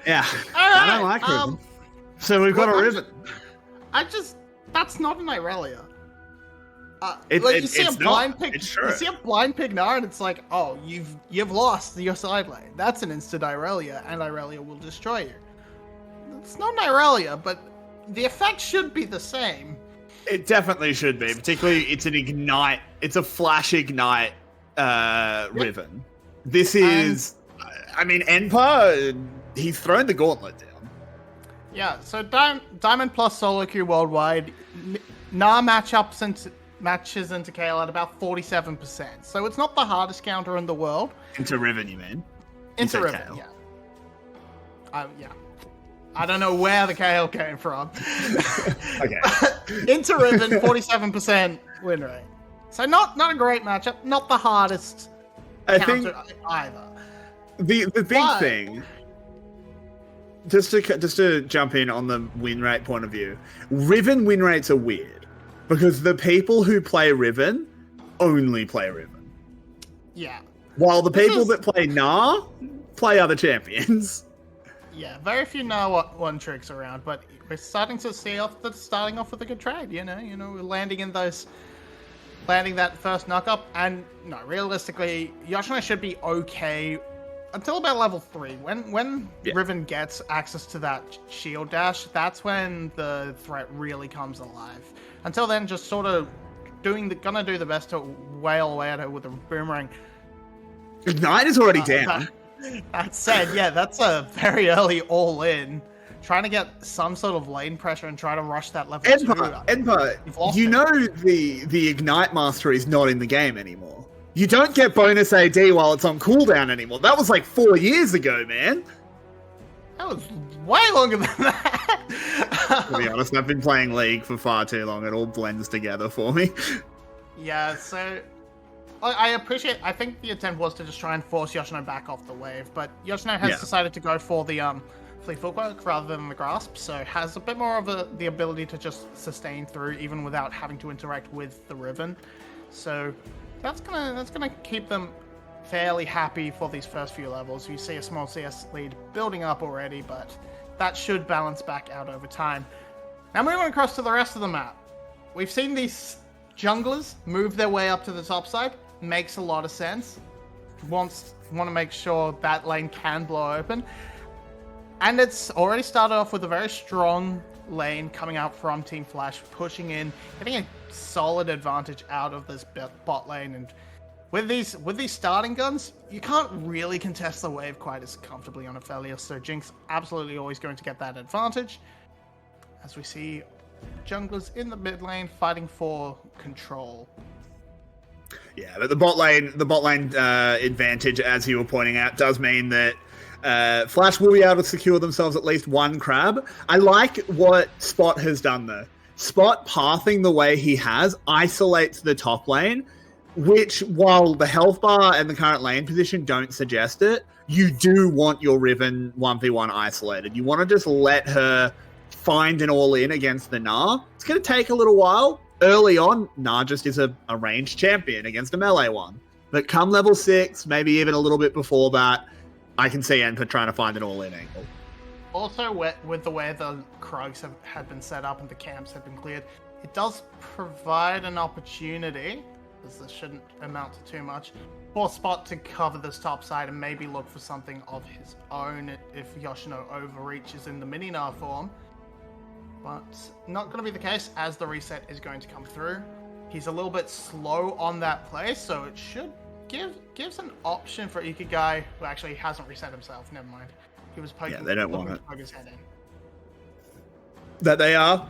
Yeah. All right. I don't like Riven. So we've got a Riven. That's not an Irelia. You see a blind pig Gnar, and it's like, oh, you've lost your side lane. That's an instant Irelia, and Irelia will destroy you. It's not an Irelia, but the effect should be the same. It definitely should be. Particularly, it's an ignite. It's a flash ignite Riven. This is, I mean, Enpa. He's thrown the gauntlet down. Yeah. So Diamond plus solo queue worldwide. Gnar matches into Kale at about 47%. So it's not the hardest counter in the world. Into Riven, you mean? Into Riven, Kale. Yeah. I don't know where the Kale came from. Okay. Into Riven, 47% win rate. So not a great matchup, not the hardest counter either. The big thing, just to jump in on the win rate point of view, Riven win rates are weird because the people who play Riven only play Riven. Yeah. While the people that play Gnar play other champions. Yeah, very few Gnar one tricks around, but we're starting to see starting off with a good trade. We're landing that first knock-up, and no, realistically, Yoshino should be okay until about level 3. When Riven gets access to that shield dash, that's when the threat really comes alive. Until then, just sort of gonna do the best to wail away at her with a boomerang. Ignite is already down. That said, yeah, that's a very early all-in. Trying to get some sort of lane pressure and try to rush that level 2. Enpa, you know the Ignite Mastery is not in the game anymore. You don't get bonus AD while it's on cooldown anymore. That was like 4 years ago, man. That was way longer than that. To be honest, I've been playing League for far too long. It all blends together for me. Yeah, so I think the attempt was to just try and force Yoshino back off the wave, but Yoshino has decided to go for the Fleet Footwork rather than the Grasp, so has a bit more of the ability to just sustain through even without having to interact with the Riven. So that's gonna keep them fairly happy for these first few levels. You see a small CS lead building up already, but that should balance back out over time. Now moving across to the rest of the map. We've seen these junglers move their way up to the top side. Makes a lot of sense. Want to make sure that lane can blow open. And it's already started off with a very strong lane coming out from Team Flash, pushing in, getting a solid advantage out of this bot lane. And with these starting guns, you can't really contest the wave quite as comfortably on Ophelia, so Jinx absolutely always going to get that advantage. As we see junglers in the mid lane fighting for control. Yeah, but the bot lane advantage, as you were pointing out, does mean that Flash will be able to secure themselves at least one crab. I like what Spot has done though. Spot pathing the way he has isolates the top lane, which while the health bar and the current lane position don't suggest it, you do want your Riven 1v1 isolated. You want to just let her find an all-in against the Gnar. It's going to take a little while. Early on, Gnar just is a ranged champion against a melee one. But come level 6, maybe even a little bit before that, I can see Enpa trying to find an all-in angle. Also, with the way the Krugs had been set up and the camps have been cleared, it does provide an opportunity, because this shouldn't amount to too much, for Spot to cover this top side and maybe look for something of his own if Yoshino overreaches in the mini-Gnar form. But not going to be the case, as the reset is going to come through. He's a little bit slow on that play, so it should gives an option for Ikigai, who actually hasn't reset himself. Never mind. He was poking. Yeah, they don't want it. Poke his head in. That they are.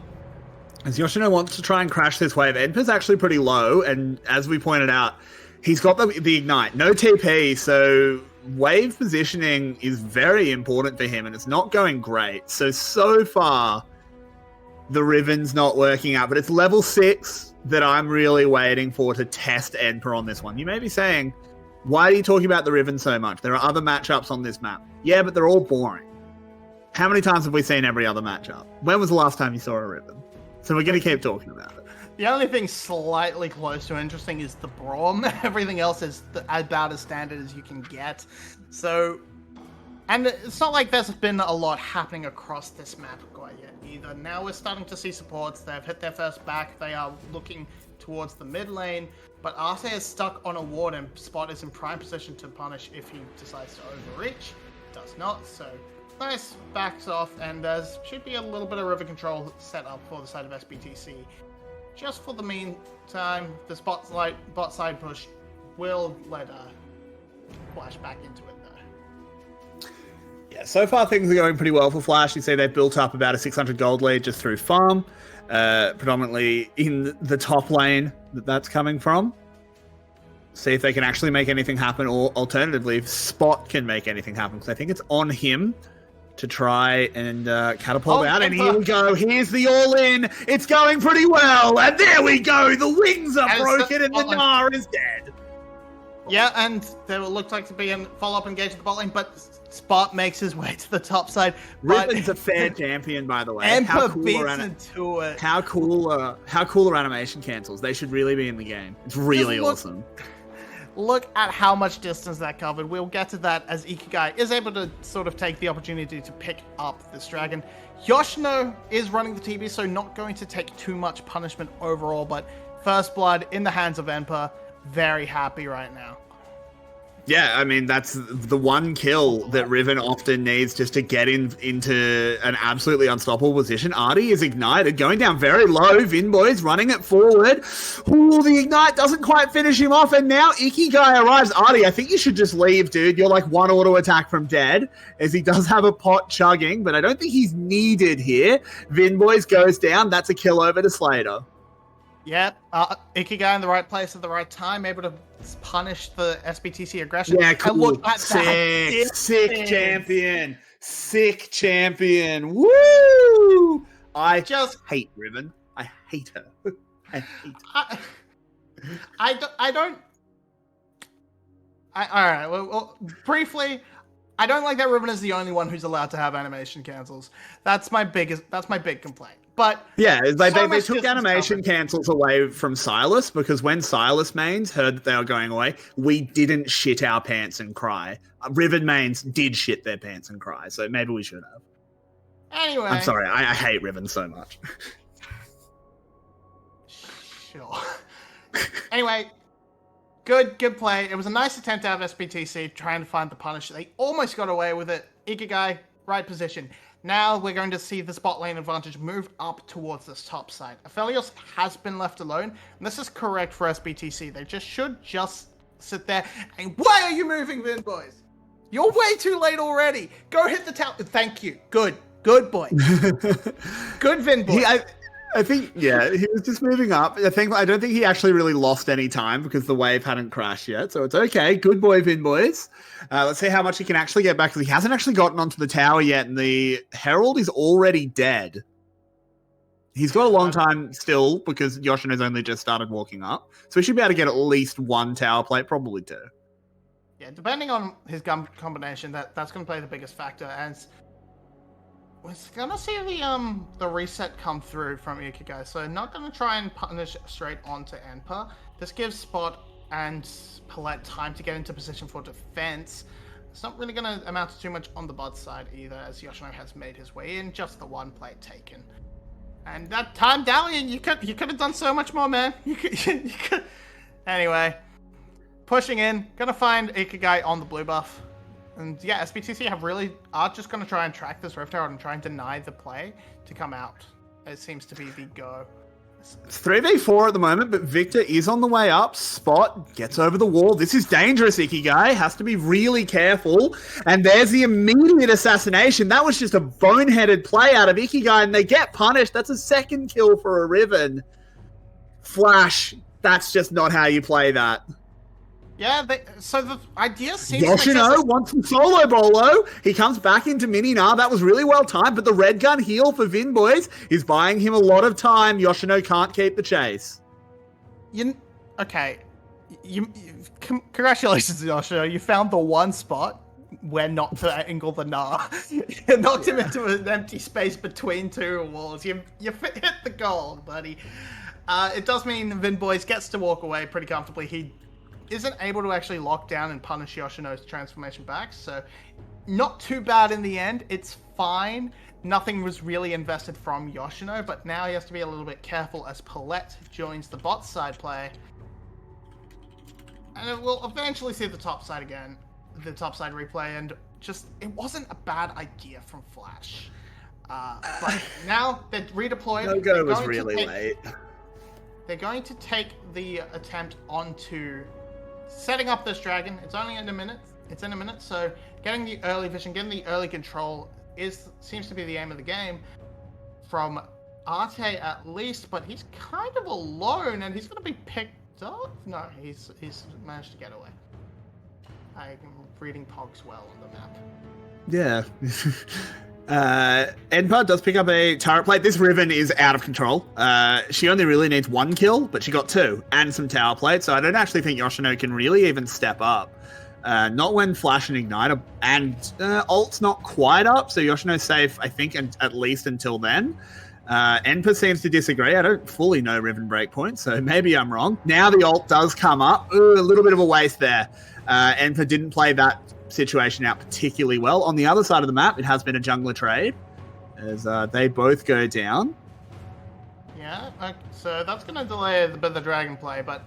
As Yoshino wants to try and crash this wave, Enpa's actually pretty low, and as we pointed out, he's got the ignite, no TP, so wave positioning is very important for him, and it's not going great. So far, the Riven's not working out, but it's level 6 that I'm really waiting for to test Enpa on this one. You may be saying, why are you talking about the Riven so much? There are other matchups on this map. Yeah, but they're all boring. How many times have we seen every other matchup? When was the last time you saw a Riven? So we're going to keep talking about it. The only thing slightly close to interesting is the Braum. Everything else is about as standard as you can get. So And it's not like there's been a lot happening across this map quite yet either. Now we're starting to see supports. They've hit their first back. They are looking towards the mid lane. But Arte is stuck on a ward and Spot is in prime position to punish if he decides to overreach. Does not, so nice, backs off, and there should be a little bit of river control set up for the side of SBTC. Just for the meantime, the bot side push will let Flash back into it though. Yeah, so far things are going pretty well for Flash. You see they've built up about a 600 gold lead just through farm, predominantly in the top lane that's coming from. See if they can actually make anything happen, or alternatively, if Spot can make anything happen, because I think it's on him to try and catapult out. And here we go. Here's the all-in. It's going pretty well. And there we go. The wings are broken and the Gnar is dead. Yeah, and there looked like to be a follow-up engage at the bot lane, but Spot makes his way to the top side. Riven's a fair champion, by the way. Emperor beats into it. How cool are animation cancels? They should really be in the game. It's really awesome. Look at how much distance that covered. We'll get to that as Ikigai is able to sort of take the opportunity to pick up this dragon. Yoshino is running the TB, so not going to take too much punishment overall, but first blood in the hands of Emperor. Very happy right now. Yeah, I mean, that's the one kill that Riven often needs just to get into an absolutely unstoppable position. Artie is ignited, going down very low. Vinboy's running it forward. Ooh, the ignite doesn't quite finish him off, and now Ikigai arrives. Artie, I think you should just leave, dude. You're like one auto attack from dead, as he does have a pot chugging, but I don't think he's needed here. Vinboy's goes down. That's a kill over to Slater. Yeah, Ikigai in the right place at the right time, able to punish the SBTC aggression. Yeah, cool. And look at Sick champion. Sick champion. Woo! I just hate Riven. I hate her. I hate her. All right, well, briefly, I don't like that Riven is the only one who's allowed to have animation cancels. That's my big complaint. But yeah, they took animation cancels away from Silas, because when Silas mains heard that they were going away, we didn't shit our pants and cry. Riven mains did shit their pants and cry, so maybe we should have. Anyway. I'm sorry, I hate Riven so much. Sure. Anyway, good play. It was a nice attempt out of SBTC trying to find the punish. They almost got away with it. Ikigai, right position. Now we're going to see the spot lane advantage move up towards this top side. Aphelios has been left alone, and this is correct for SBTC. They should just sit there. And why are you moving, Vin boys? You're way too late already. Go hit the tower. Thank you. Good boy. Good Vin boy. I think, yeah, he was just moving up. I don't think he actually really lost any time because the wave hadn't crashed yet, so it's okay. Good boy, Vin boys. Let's see how much he can actually get back, because he hasn't actually gotten onto the tower yet, and the Herald is already dead. He's got a long time still, because Yoshino's only just started walking up, so he should be able to get at least one tower plate, probably two. Yeah, depending on his gun combination, that's going to play the biggest factor, and we're gonna see the reset come through from Ikigai, so not gonna try and punish straight onto Emperor. This gives Spot and Palette time to get into position for defense. It's not really gonna amount to too much on the bot side either, as Yoshino has made his way in, just the one plate taken. And that time, Dalian, you could have done so much more, man. You could. Anyway, pushing in, gonna find Ikigai on the blue buff. And yeah, SBTC are just going to try and track this Rift Herald and try and deny the play to come out. It seems to be the go. It's 3v4 at the moment, but Victor is on the way up. Spot gets over the wall. This is dangerous, Ikigai. Has to be really careful. And there's the immediate assassination. That was just a boneheaded play out of Ikigai, and they get punished. That's a second kill for a Riven. Flash, that's just not how you play that. Yeah, so the idea seems Yoshino wants some solo bolo. He comes back into mini Gnar. That was really well timed, but the red gun heal for Vin boys is buying him a lot of time. Yoshino can't keep the chase. Congratulations, Yoshino. You found the one spot where not to angle the Gnar. You knocked him into an empty space between two walls. You hit the goal, buddy. It does mean Vin boys gets to walk away pretty comfortably. He isn't able to actually lock down and punish Yoshino's transformation back, so not too bad in the end. It's fine. Nothing was really invested from Yoshino, but now he has to be a little bit careful as Paulette joins the bot side play. And we'll eventually see the top side again, the top side replay, and just, it wasn't a bad idea from Flash. But now they're redeployed. No-go was really late. They're going to take the attempt onto setting up this dragon. It's only in a minute. It's in a minute, so getting the early vision, getting the early control seems to be the aim of the game from Arte at least, but he's kind of alone and he's going to be picked up. No, he's managed to get away. I'm reading Pogs well on the map. Yeah. Enpa does pick up a turret plate. This Riven is out of control. She only really needs 1 kill, but she got 2 and some tower plates, so I don't actually think Yoshino can really even step up. Not when Flash and Ignite are, and ult's not quite up, so Yoshino's safe, I think, and at least until then. Enpa seems to disagree. I don't fully know Riven breakpoint, so maybe I'm wrong. Now the ult does come up. Ooh, a little bit of a waste there. Enpa didn't play that situation out particularly well. On the other side of the map, it has been a jungler trade, as they both go down. Yeah, so that's going to delay a bit of the dragon play, but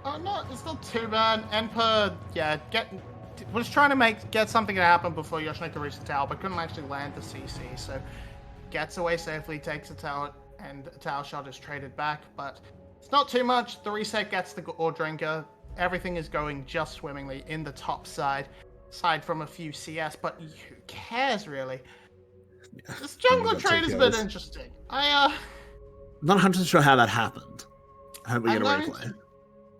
no, it's not too bad. Enpa, yeah, was trying to get something to happen before Yoshino could reach the tower, but couldn't actually land the CC, so gets away safely, takes a tower, and a tower shot is traded back, but it's not too much. The reset gets the ore drinker. Everything is going just swimmingly in the top side, aside from a few CS, but who cares, really? Yeah, this jungler trade is a bit interesting. I'm not 100% sure how that happened. I hope we get a replay.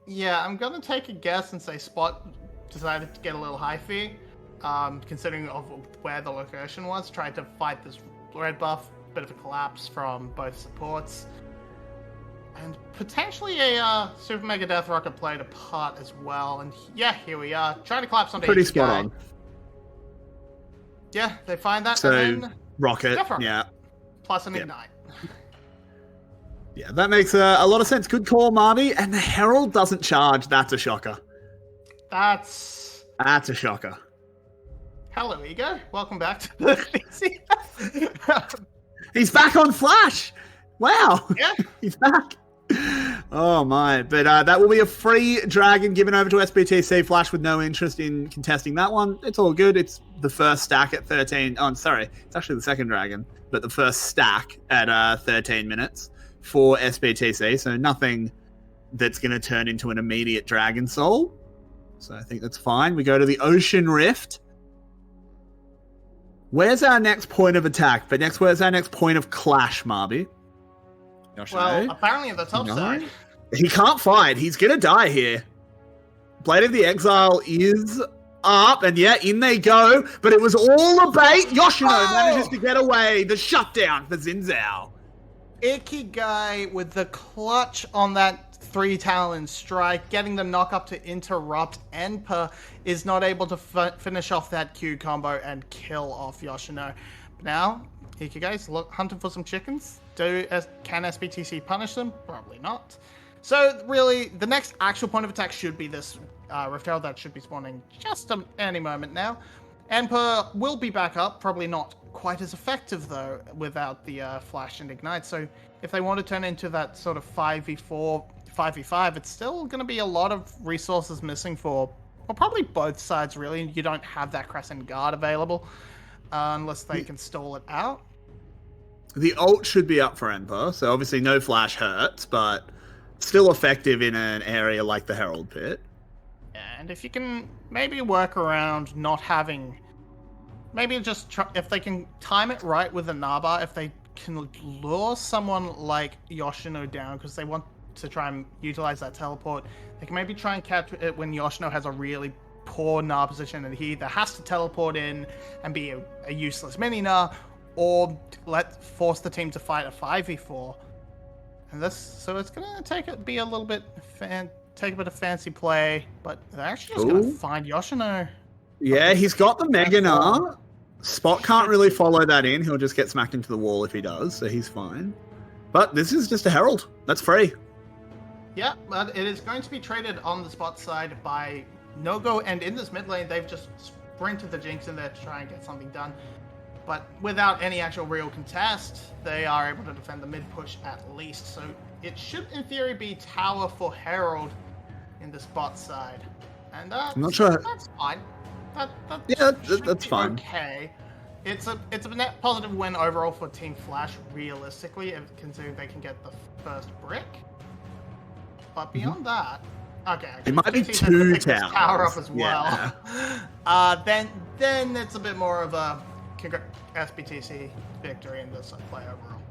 Yeah, I'm going to take a guess and say Spot decided to get a little high fee, considering of where the location was, tried to fight this red buff, bit of a collapse from both supports, and potentially a Super Mega Death Rocket played a part as well, and yeah, here we are, trying to collapse onto pretty each spot guy. on. Yeah, they find that, so, and then Rocket, Rocket, yeah. Plus an Ignite. Yeah, that makes a lot of sense. Good call, Marty. And the Herald doesn't charge. That's a shocker. That's a shocker. Hello, Ego. Welcome back to the VCS. He's back on Flash. Wow. Yeah. He's back. Oh, my. But that will be a free dragon given over to SBTC. Flash with no interest in contesting that one. It's all good. It's the first stack at 13. Oh, sorry. It's actually the second dragon. But the first stack at 13 minutes. For SBTC, so nothing that's going to turn into an immediate Dragon Soul. So I think that's fine. We go to the Ocean Rift. Where's our next point of attack? But next, where's our next point of clash, Marby? Well, apparently at the top side. He can't fight. He's going to die here. Blade of the Exile is up, and yeah, in they go. But it was all a bait. Yoshino manages to get away. The shutdown for Xin Zhao. Icky guy with the clutch on that 3 Talon strike, getting the knock up to interrupt. Enpa is not able to finish off that Q combo and kill off Yoshino. But now, Icky guys hunting for some chickens. Can SBTC punish them? Probably not. So really, the next actual point of attack should be this Rift Herald that should be spawning just any moment now. Enpa will be back up, probably not quite as effective though without the Flash and Ignite, so if they want to turn into that sort of 5v4, 5v5, it's still going to be a lot of resources missing for, well, probably both sides really. You don't have that Crescent Guard available unless they can stall it out. The ult should be up for Enpa, so obviously no Flash hurts, but still effective in an area like the Herald Pit. And if you can maybe work around not having... Maybe just try, if they can time it right with the Naba, if they can lure someone like Yoshino down, because they want to try and utilize that teleport, they can maybe try and catch it when Yoshino has a really poor Nah position and he either has to teleport in and be a useless mini Nah, or force the team to fight a 5v4. And so it's gonna take a bit of fancy play, but they're actually just gonna find Yoshino. Yeah, he's got the Mega Nah. Spot can't really follow that in. He'll just get smacked into the wall if he does, so he's fine. But this is just a Herald. That's free. Yeah, but it is going to be traded on the Spot side by No-Go, and in this mid lane, they've just sprinted the Jinx in there to try and get something done. But without any actual real contest, they are able to defend the mid push at least. So it should, in theory, be tower for Herald in the bot side. And I'm not sure. That's fine. That's fine. Okay. It's a net positive win overall for Team Flash, realistically, considering they can get the first brick. But beyond that, okay, it might be 2 towers. Tower up as well. Yeah. Then it's a bit more of a SBTC victory in this play overall.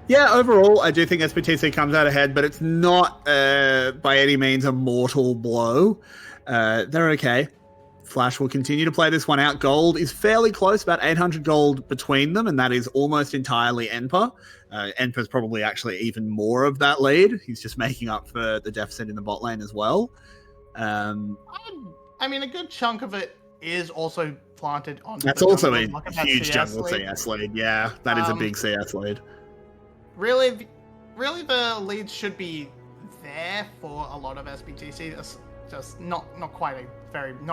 Yeah, overall, I do think SBTC comes out ahead, but it's not by any means a mortal blow. They're okay. Flash will continue to play this one out. Gold is fairly close, about 800 gold between them, and that is almost entirely Enpa. Enpa's probably actually even more of that lead. He's just making up for the deficit in the bot lane as well. I mean, a good chunk of it is also planted on. That's also a huge jungle CS lead. Yeah, that is a big CS lead. Really, the leads should be there for a lot of SBTC. It's just not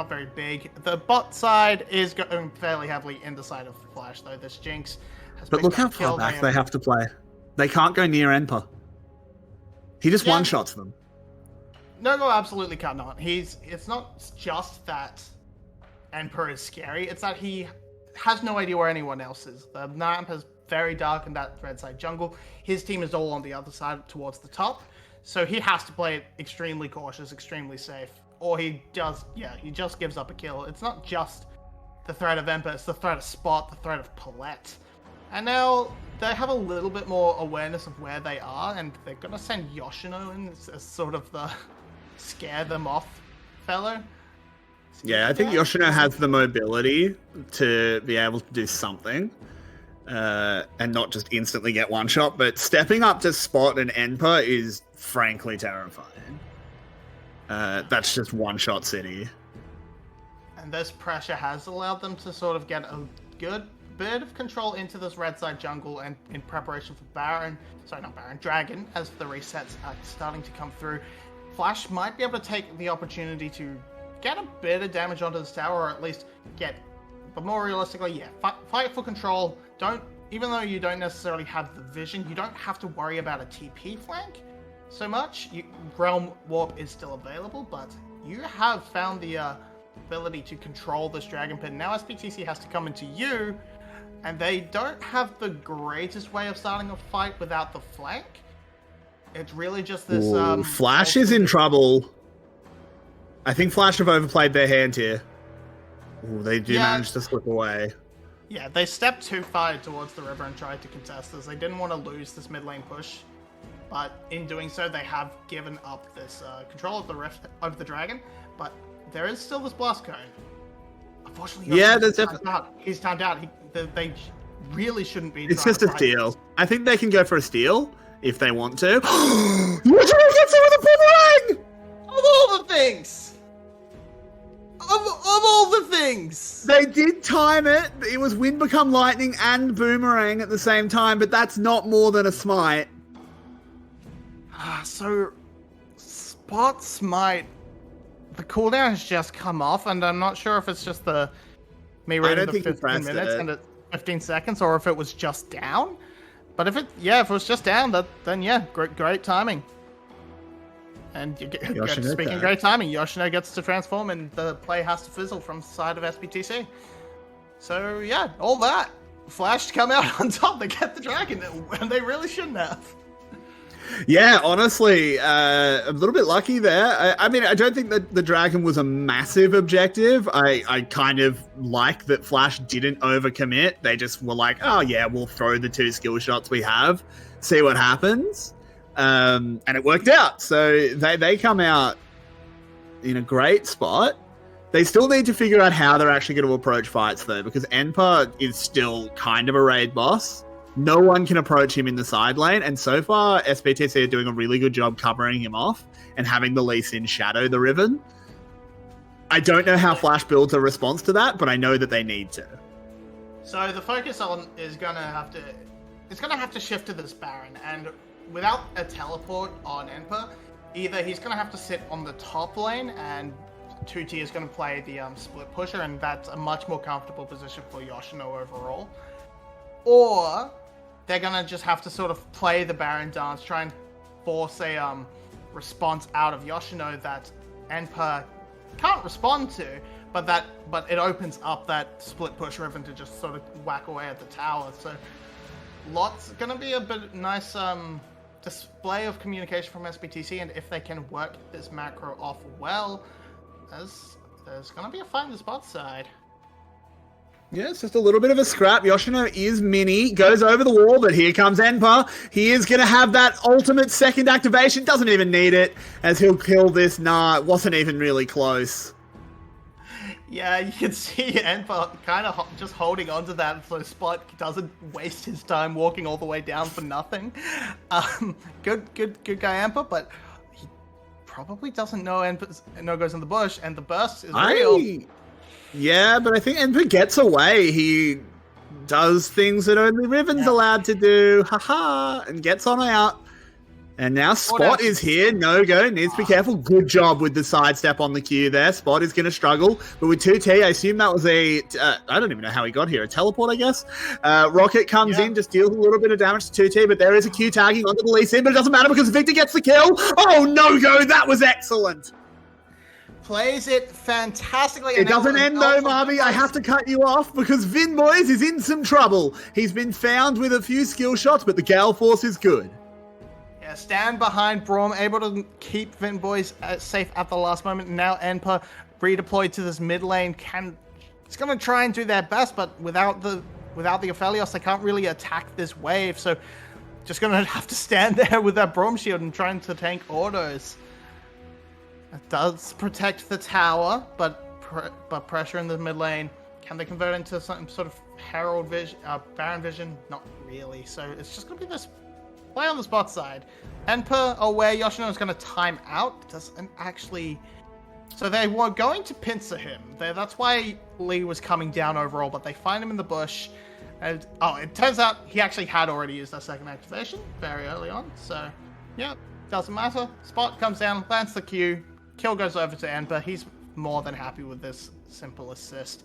very big. The bot side is going fairly heavily in the side of Flash, though. This Jinx has. But look how far back they have to play. They can't go near Enpa. He just one-shots them. No, absolutely cannot. It's not just that Enpa is scary. It's that he has no idea where anyone else is. The map is very dark in that red side jungle. His team is all on the other side towards the top. So he has to play it extremely cautious, extremely safe. Or he just gives up a kill. It's not just the threat of Empa, it's the threat of Spot, the threat of Palette. And now they have a little bit more awareness of where they are, and they're going to send Yoshino in as sort of the scare them off fellow. Yeah, I think Yoshino has the mobility to be able to do something. And not just instantly get one shot, but stepping up to Spot and Enpa is frankly terrifying. That's just one shot city. And this pressure has allowed them to sort of get a good bit of control into this red side jungle and in preparation for Dragon, as the resets are starting to come through. Flash might be able to take the opportunity to get a bit of damage onto this tower, or at least but more realistically, fight for control. Even though you don't necessarily have the vision, you don't have to worry about a TP flank so much. Realm Warp is still available, but you have found the ability to control this Dragon Pit. Now SBTC has to come into you, and they don't have the greatest way of starting a fight without the flank. It's really just this... Flash is in trouble. I think Flash have overplayed their hand here. Ooh, they do manage to slip away. Yeah, they stepped too far towards the river and tried to contest this. They didn't want to lose this mid lane push, but in doing so, they have given up this control of the rift of the dragon. But there is still this blast cone. Unfortunately, he's timed out. They really shouldn't be. It's just a steal. I think they can go for a steal if they want to. What did I get over the boomerang? Of all the things. Of all the things! They did time it. It was wind become lightning and boomerang at the same time, but that's not more than a smite. So, Spot Smite, the cooldown has just come off, and I'm not sure if it's just me reading the 15 minutes and it's 15 seconds, or if it was just down. But if it was just down, then great timing. And speaking of great timing, Yoshino gets to transform and the play has to fizzle from the side of SBTC. So yeah, all that. Flash come out on top, they get the dragon, and they really shouldn't have. Yeah, honestly, a little bit lucky there. I mean, I don't think that the dragon was a massive objective. I kind of like that Flash didn't overcommit. They just were like, oh yeah, we'll throw the 2 skill shots we have, see what happens. And it worked out. So they come out in a great spot. They still need to figure out how they're actually going to approach fights, though, because Enpa is still kind of a raid boss. No one can approach him in the side lane, and so far, SBTC are doing a really good job covering him off and having the Lee Sin shadow the Riven. I don't know how Flash builds a response to that, but I know that they need to. So the focus is going to have to shift to this Baron, and without a teleport on Enpa, either he's going to have to sit on the top lane and 2T is going to play the split pusher, and that's a much more comfortable position for Yoshino overall. Or they're going to just have to sort of play the Baron dance, try and force a response out of Yoshino that Enpa can't respond to, but it opens up that split push Riven to just sort of whack away at the tower. So lots going to be a bit nice display of communication from SBTC, and if they can work this macro off well, there's going to be a fight in the spot side. Yeah, it's just a little bit of a scrap. Yoshino is mini, goes over the wall, but here comes Enpa. He is going to have that ultimate second activation. Doesn't even need it, as he'll kill this. Nah, it wasn't even really close. Yeah, you can see Enpa kind of just holding on to that so Spot doesn't waste his time walking all the way down for nothing. Good guy Enpa, but he probably doesn't know No goes in the bush, and the burst is real. Yeah, but I think Enpa gets away. He does things that only Riven's allowed to do. Haha, and gets on out. And now Spot is here. No go. Needs to be careful. Good job with the sidestep on the Q there. Spot is going to struggle. But with 2T, I assume that was I don't even know how he got here. A teleport, I guess. Rocket comes in, just deals a little bit of damage to 2T. But there is a Q tagging onto the Lee Sin. But it doesn't matter because Victor gets the kill. Oh, no go. That was excellent. Plays it fantastically. It doesn't end though, Marby. I have to cut you off because Vin Boys is in some trouble. He's been found with a few skill shots, but the Gale Force is good. Yeah, stand behind Braum, able to keep Vin Boys safe at the last moment. Now Enpa redeployed to this mid lane. It's going to try and do their best, but without the Aphelios, they can't really attack this wave. So just going to have to stand there with that Braum shield and trying to tank autos. It does protect the tower, but pressure in the mid lane. Can they convert into some sort of Herald Vision, Baron Vision? Not really. So it's just going to be this play on the spot side. Enpa aware Yoshino is going to time out. Doesn't actually. So they were going to pincer him. That's why Lee was coming down overall, but they find him in the bush. And it turns out he actually had already used that second activation very early on. So yeah, doesn't matter. Spot comes down, lands the Q. Kill goes over to Enpa. He's more than happy with this simple assist.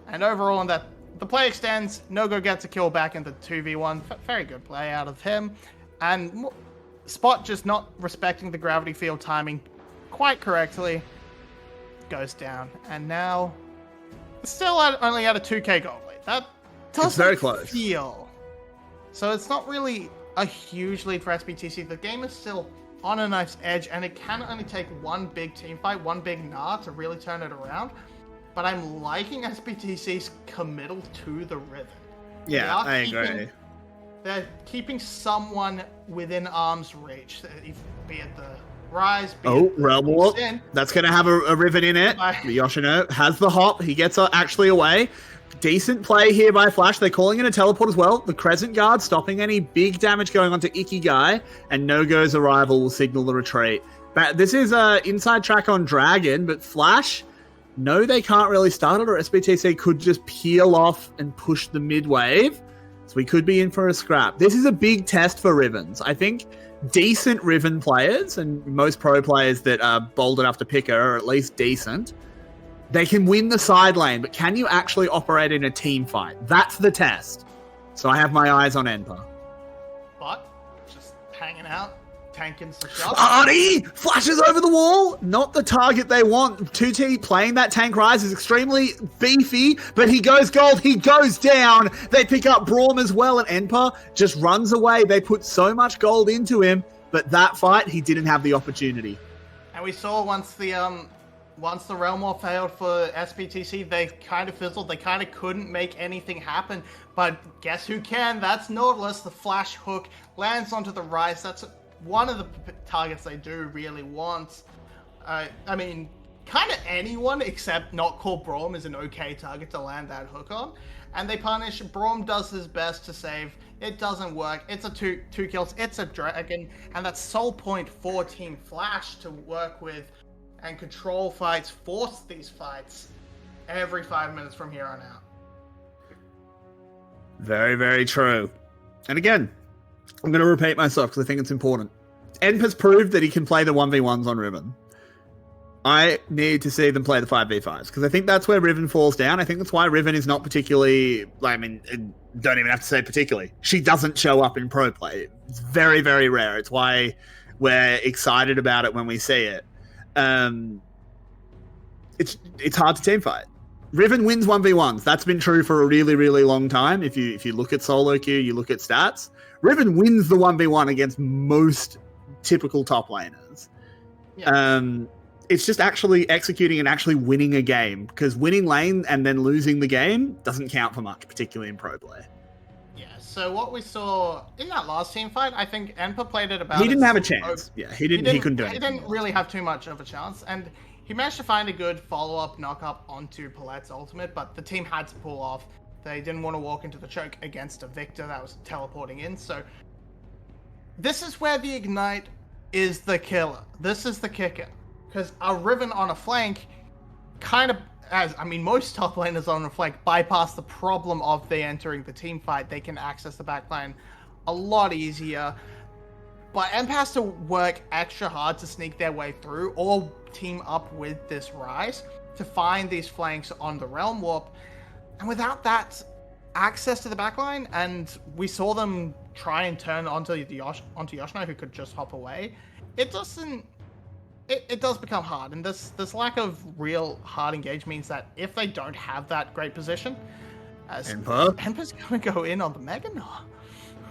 And overall, in that, the play extends. No-Go gets a kill back into 2v1. Very good play out of him. And Spot just not respecting the gravity field timing quite correctly. Goes down. And now, still only at a 2k goal lead. That doesn't very close. feel. So it's not really a huge lead for SBTC. The game is still on a knife's edge, and it can only take one big team fight, one big Gnar to really turn it around. But I'm liking SBTC's committal to the Riven. Yeah, I agree. They're keeping someone within arm's reach, be it the Rise, be it the Realm Warp. That's going to have a Riven in it. Yoshino has the hop. He gets actually away. Decent play here by Flash. They're calling in a teleport as well. The Crescent Guard stopping any big damage going on to Ikigai, and No-Go's arrival will signal the retreat. But this is an inside track on Dragon, but Flash, no, they can't really start it, or SBTC could just peel off and push the mid wave. So we could be in for a scrap. This is a big test for Rivens. I think decent Riven players, and most pro players that are bold enough to pick her, are at least decent. They can win the side lane, but can you actually operate in a team fight? That's the test. So I have my eyes on Enpa. But just hanging out, tanking some shots. Artie flashes over the wall. Not the target they want. 2T playing that tank Rise is extremely beefy, but he goes gold. He goes down. They pick up Braum as well, and Enpa just runs away. They put so much gold into him, but that fight, he didn't have the opportunity. And we saw once the Realm War failed for SBTC, they kind of fizzled. They kind of couldn't make anything happen. But guess who can? That's Nautilus. The flash hook lands onto the Rise. That's one of the targets they do really want. I mean, kind of anyone except not called Braum is an okay target to land that hook on. And they punish. Braum does his best to save. It doesn't work. It's a two kills. It's a Dragon. And that's Soul Point for Team Flash to work with and control fights, force these fights every 5 minutes from here on out. Very, very true. And again, I'm going to repeat myself because I think it's important. Enpa's proved that he can play the 1v1s on Riven. I need to see them play the 5v5s because I think that's where Riven falls down. I think that's why Riven is not particularly, don't even have to say particularly. She doesn't show up in pro play. It's very, very rare. It's why we're excited about it when we see it. It's hard to team fight. Riven wins 1v1s. That's been true for a really, really long time. If you look at solo queue, you look at stats, Riven wins the 1v1 against most typical top laners. Yeah. It's just actually executing and actually winning a game, because winning lane and then losing the game doesn't count for much, particularly in pro play. Yeah, so what we saw in that last team fight, I think Enpa played it about... He didn't have a chance. Yeah, he couldn't do it. He didn't really have too much of a chance, and he managed to find a good follow-up knock-up onto Palette's ultimate, but the team had to pull off. They didn't want to walk into the choke against a Victor that was teleporting in, so... This is where the Ignite is the killer. This is the kicker. Because a Riven on a flank kind of, most top laners on a flank bypass the problem of they entering the team fight. They can access the backline a lot easier. But Emp has to work extra hard to sneak their way through or team up with this Ryze to find these flanks on the Realm Warp. And without that access to the backline, and we saw them try and turn onto Yoshino, who could just hop away, it does become hard, and this lack of real hard engage means that if they don't have that great position, Empa's going to go in on the Mega Gnar.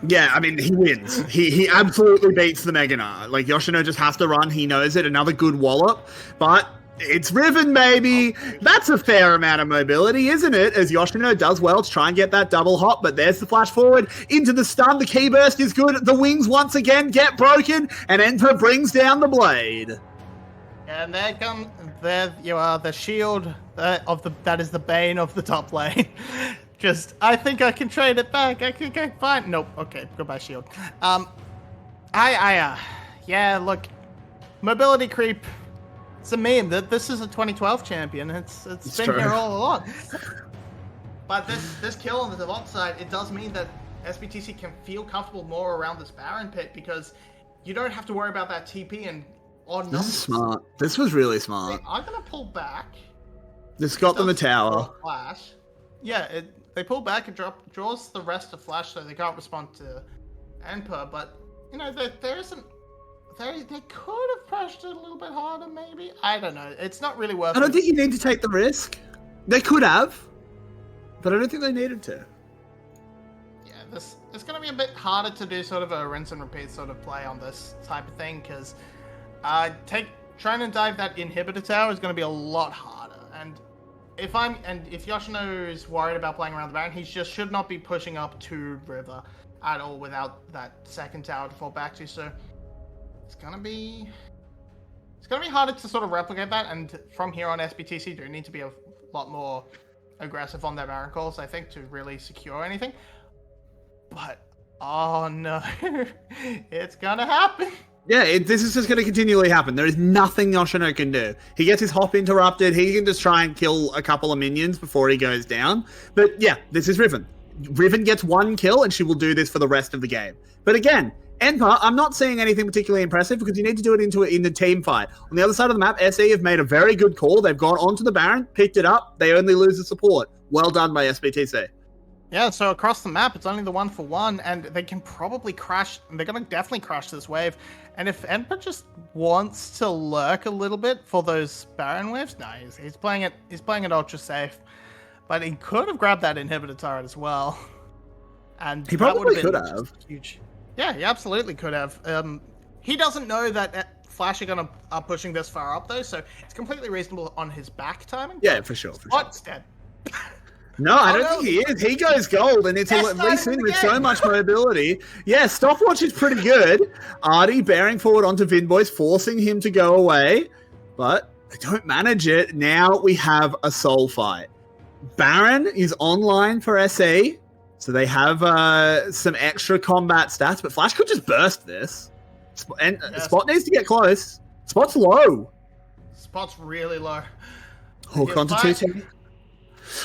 Yeah, he wins. He absolutely beats the Mega Gnar. Like, Yoshino just has to run. He knows it. Another good wallop, but it's Riven, baby. That's a fair amount of mobility, isn't it? As Yoshino does well to try and get that double hop, but there's the flash forward into the stun. The key burst is good. The wings once again get broken, and Empa brings down the blade. And there you are, the shield that is the bane of the top lane. I think I can trade it back. I think I fine. Nope. Okay, goodbye shield. Yeah. Look, mobility creep. It's a meme that this is a 2012 champion. It's been true. Here all along. But this kill on the Devot side, it does mean that SBTC can feel comfortable more around this Baron pit, because you don't have to worry about that TP and. This is smart. This was really smart. I'm going to pull back. This got them a tower. Flash. Yeah, they pull back and draws the rest of Flash, so they can't respond to Empa, but, there isn't... They could have pushed it a little bit harder, maybe? I don't know. It's not really worth it. I don't think you need to take the risk. They could have, but I don't think they needed to. Yeah, it's going to be a bit harder to do sort of a rinse and repeat sort of play on this type of thing, because... trying to dive that inhibitor tower is going to be a lot harder. And if Yoshino is worried about playing around the Baron, he just should not be pushing up to River at all without that second tower to fall back to. So it's going to be harder to sort of replicate that. And from here on, SBTC do need to be a lot more aggressive on their Baron calls, I think, to really secure anything. But oh no, it's going to happen. Yeah, this is just going to continually happen. There is nothing Yoshino can do. He gets his hop interrupted. He can just try and kill a couple of minions before he goes down. But yeah, this is Riven. Riven gets one kill, and she will do this for the rest of the game. But again, Empa, I'm not seeing anything particularly impressive, because you need to do it in the team fight. On the other side of the map, SE have made a very good call. They've gone onto the Baron, picked it up. They only lose the support. Well done by SBTC. Yeah, so across the map, it's only the 1-for-1, and they can probably crash. They're going to definitely crash this wave. And if Empa just wants to lurk a little bit for those Baron waves, no, he's playing it ultra safe. But he could have grabbed that inhibitor turret as well. And he probably could have. Huge. Yeah, he absolutely could have. He doesn't know that Flash are pushing this far up, though, so it's completely reasonable on his back timing. Yeah, for sure. Spot's dead. No, I don't think he is. He goes gold, and it's Lee Sin with so much mobility. Yeah, stopwatch is pretty good. Artie bearing forward onto Vinboys, forcing him to go away, but they don't manage it. Now we have a soul fight. Baron is online for SE, so they have some extra combat stats, but Flash could just burst this. And Spot needs to get close. Spot's low. Spot's really low. Hook onto 2T.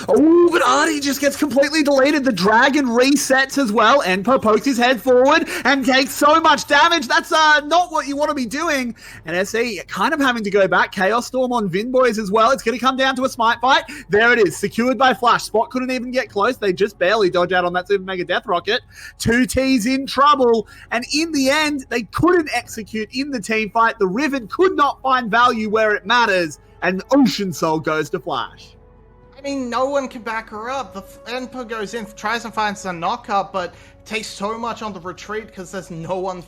Oh, but Artie just gets completely deleted. The dragon resets as well. Enpo pokes his head forward and takes so much damage. That's not what you want to be doing. And SE kind of having to go back. Chaos Storm on Vinboys as well. It's going to come down to a smite fight. There it is, secured by Flash. Spot couldn't even get close. They just barely dodge out on that Super Mega Death Rocket. 2T's in trouble. And in the end, they couldn't execute in the team fight. The Riven could not find value where it matters. And Ocean Soul goes to Flash. I mean, no one can back her up. The Enpo goes in, tries and finds a knockup, but takes so much on the retreat because there's no one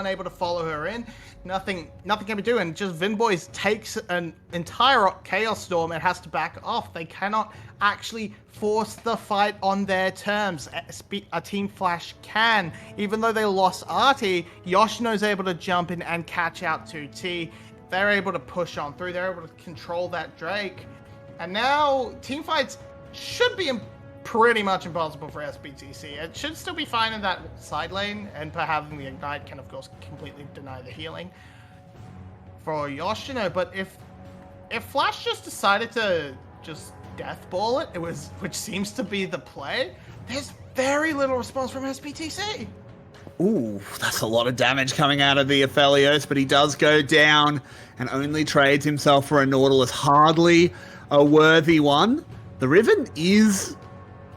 able to follow her in. Nothing can be doing. Just Vinboys takes an entire Chaos Storm and has to back off. They cannot actually force the fight on their terms. A Team Flash can. Even though they lost Artie, Yoshino's able to jump in and catch out 2T. They're able to push on through. They're able to control that Drake. And now, team fights should be pretty much impossible for SBTC. It should still be fine in that side lane, and per having the Ignite can, of course, completely deny the healing for Yoshino. But if Flash just decided to just death ball it, which seems to be the play, there's very little response from SBTC. Ooh, that's a lot of damage coming out of the Aphelios, but he does go down and only trades himself for a Nautilus. Hardly a worthy one. The Riven is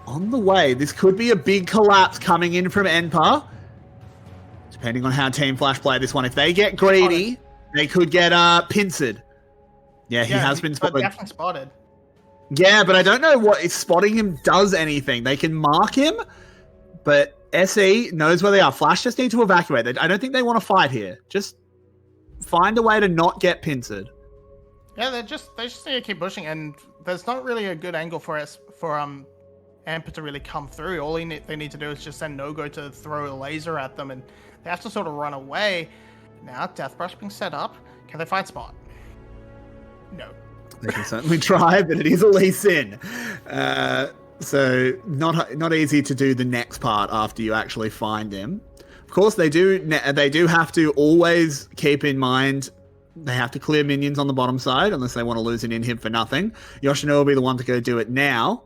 on the way. This could be a big collapse coming in from Enpa. Depending on how Team Flash play this one. If they get greedy, they could get pincered. Yeah, he has been spotted. Definitely spotted. Yeah, but I don't know what if spotting him does anything. They can mark him, but SE knows where they are. Flash just need to evacuate. I don't think they want to fight here. Just find a way to not get pincered. Yeah, they just need to keep pushing, and there's not really a good angle for Amper to really come through. All they need to do is just send No-Go to throw a laser at them, and they have to sort of run away. Now, Death Brush being set up. Can they find Spot? No. They can certainly try, but it is a Lee Sin. So not easy to do the next part after you actually find him. Of course, they do have to always keep in mind they have to clear minions on the bottom side unless they want to lose an inhib for nothing. Yoshino will be the one to go do it now.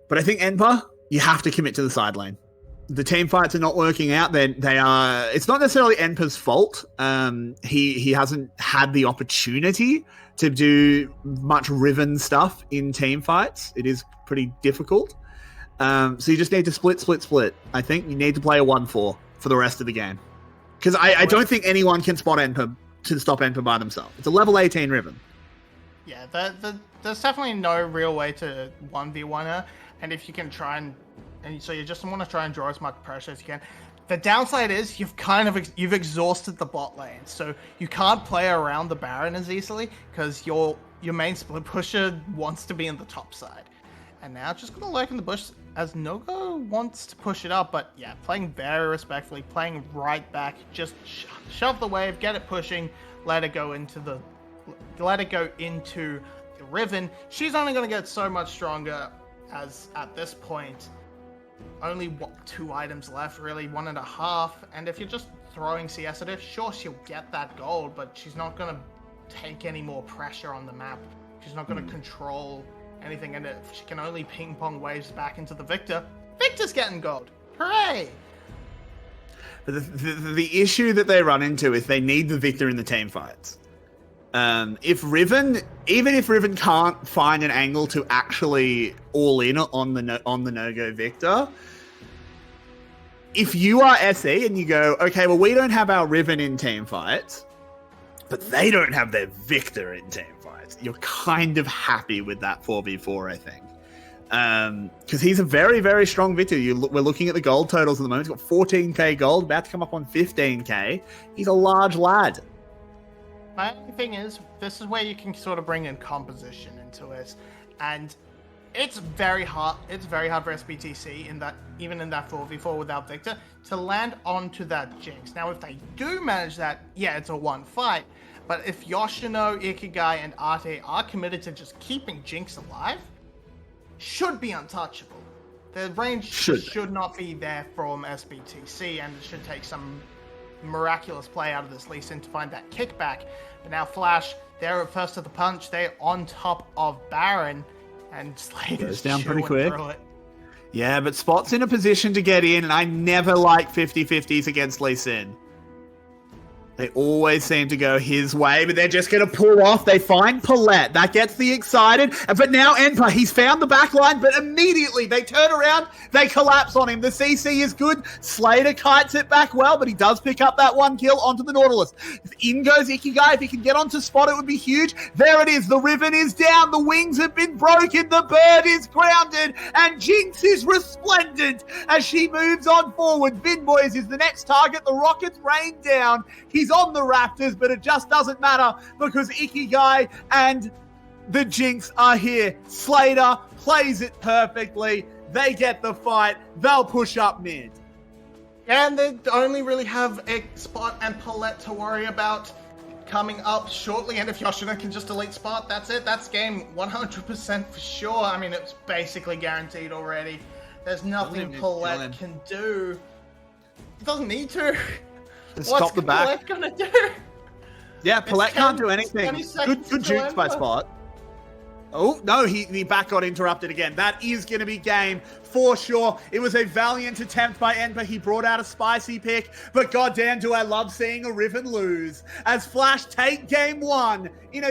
But I think Enpa, you have to commit to the side lane. The team fights are not working out. They are. It's not necessarily Enpa's fault. He hasn't had the opportunity to do much Riven stuff in team fights. It is pretty difficult. So you just need to split. I think you need to play a 1-4 for the rest of the game. Because I don't think anyone can spot Enpa to stop Enpa by themselves. It's a level 18 Riven. Yeah, there's definitely no real way to 1v1 her. And if you can try and so you just want to try and draw as much pressure as you can. The downside is you've exhausted the bot lane, so you can't play around the Baron as easily because your main split pusher wants to be in the top side. And now just gonna lurk in the bush as No-Go wants to push it up, but yeah, playing very respectfully, playing right back, just shove the wave, get it pushing, let it go into the Riven. She's only gonna get so much stronger as at this point. Only 2 items left, really, 1.5. And if you're just throwing CS at her, sure, she'll get that gold, but she's not going to take any more pressure on the map. She's not going to control anything, and if she can only ping-pong waves back into the Victor, Victor's getting gold. Hooray! But the issue that they run into is they need the Victor in the team fights. Even if Riven can't find an angle to actually all in on the no-go Victor, if you are SE and you go, okay, well, we don't have our Riven in team fights, but they don't have their Victor in team fights, you're kind of happy with that 4v4, I think. Because he's a very, very strong Victor. We're looking at the gold totals at the moment. He's got 14k gold, about to come up on 15k. He's a large lad. My only thing is, this is where you can sort of bring in composition into it, and it's very hard. It's very hard for SBTC even in that 4v4 without Victor to land onto that Jinx. Now, if they do manage that, yeah, it's a 1 fight. But if Yoshino, Ikigai, and Arte are committed to just keeping Jinx alive, should be untouchable. The range should not be there from SBTC, and it should take some miraculous play out of this Lee Sin to find that kickback. But now Flash, they're first to the punch. They're on top of Baron. And Slade Goes is down pretty chewing quick. through it. Yeah, but Spot's in a position to get in, and I never like 50-50s against Lee Sin. They always seem to go his way, but they're just going to pull off. They find Paulette. That gets the excited. But now Enpa, he's found the back line, but immediately they turn around, they collapse on him. The CC is good. Slater kites it back well, but he does pick up that one kill onto the Nautilus. In goes Ikigai. If he can get onto Spot, it would be huge. There it is. The Riven is down. The wings have been broken. The bird is grounded, and Jinx is resplendent as she moves on forward. Vinboys is the next target. The Rockets rain down. He's on the Raptors, but it just doesn't matter because Ikigai and the Jinx are here. Slater plays it perfectly. They get the fight. They'll push up mid. And they only really have a Spot and Paulette to worry about coming up shortly. And if Yoshino can just delete Spot, that's it. That's game 100% for sure. I mean, it's basically guaranteed already. There's nothing Paulette can do. It doesn't need to. Stop the back. What's Paulette gonna do? Yeah, Paulette can't do anything. Good jukes by Spot. Oh, no, he back got interrupted again. That is going to be game for sure. It was a valiant attempt by Enpa. He brought out a spicy pick, but goddamn do I love seeing a Riven lose as Flash take game 1 in a